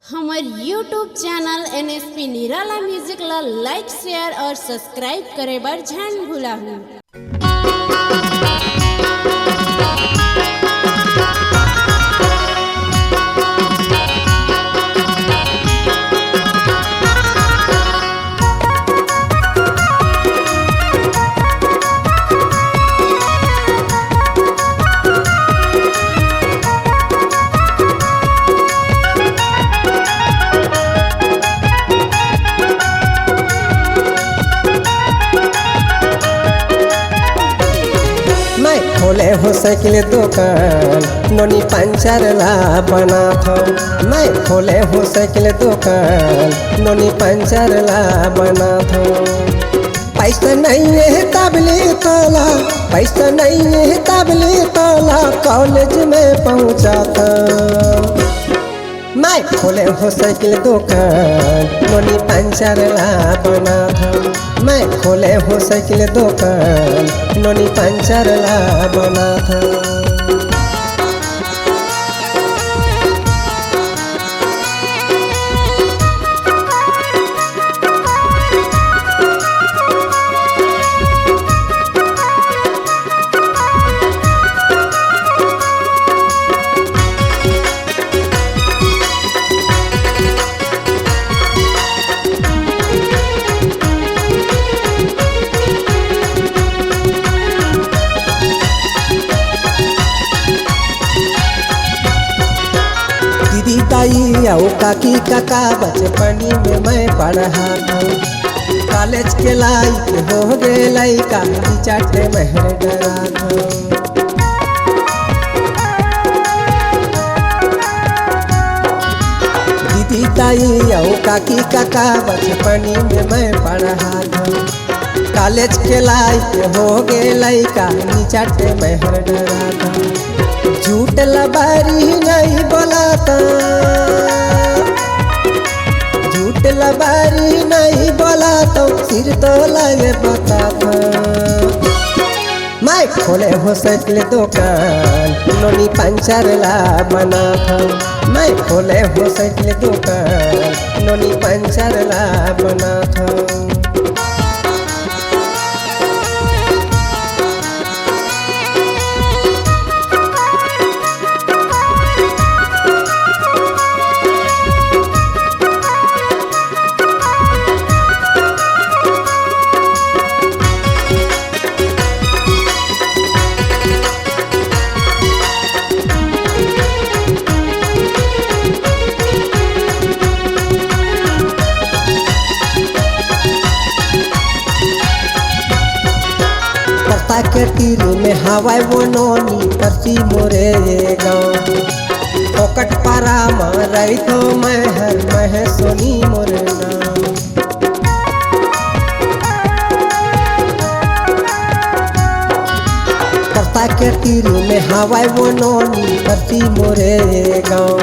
हमार YouTube channel NSP निराला music ला लाइक शेयर और सब्सक्राइब करे बर झन भुलाहू। खोले हो साइकिल दुकान नोनी पंचर ला बना था। मैं खोले हो साइकिल दुकान नोनी पंचर ला बना था। पैसा नहीं है तबली तोला, पैसा नहीं है तबली तोला कॉलेज में पहुंचा था। मैं खोले हो साइकिल दुकान नोनी पंचर ला बना था। मैं खोले हो साइकिल दुकान नोनी पंचर ला बना था। दाई आओ काकी काका बचपनी में मैं पढ़ा था। कॉलेज के लायक हो गए लइका चाटे महर डरा था। दीदी दाई आओ काकी काका बचपनी में मैं पढ़ा था। कॉलेज के लायक हो गए लइका चाटे महर डरा था। झूठ लबारी नहीं बोलाता, झूठ लबारी नहीं बोलाता सिर तो लगे बताता। मैं खोले हो साइकिल दुकान नोनी पंचर ला बना था। मैं खोले हो साइकिल दुकान नोनी पंचर ला बना था। के टीरी में हवाई वो नोनी तरसी मोरे गाँव फोकट पारा मारई तो मैं हर मह सोनी मोरे नाम। करता के टीरी में हवाई वो नोनी तरसी मोरे गाँव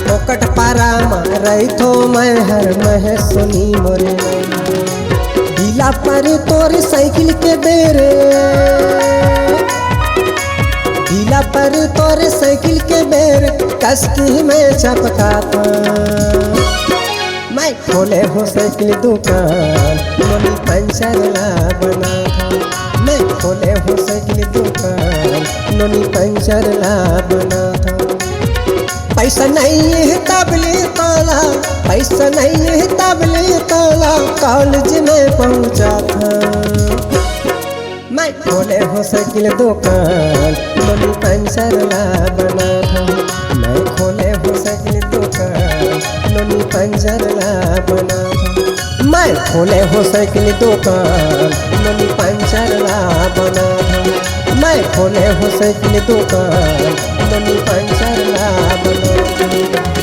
फोकट पारा मारई तो मैं हर मह सोनी मोरे नाम। ढीला पर तोर साइकिल के बेरे, ढीला पर तोर साइकिल के बेर कसकी में चपका था। मैं खोले हो साइकिल दुकान नोनी पंचर ला बना था। मैं खोले हो साइकिल दुकान नोनी पंचर ला बना था। पैसा नहीं है तबली तोला, पैसा नहीं है तबली तोला कॉलेज में पहुंचा था। मैं खोले हो साइकिल दुकान नोनी पंचर ला बना था। मैं खोले हो साइकिल दुकान नोनी पंचर ला बना था। मैं खोले हो साइकिल दुकान नोनी पंचर ला बना था। मैं खोले हो साइकिल दुकान नोनी पंचर ला बना था।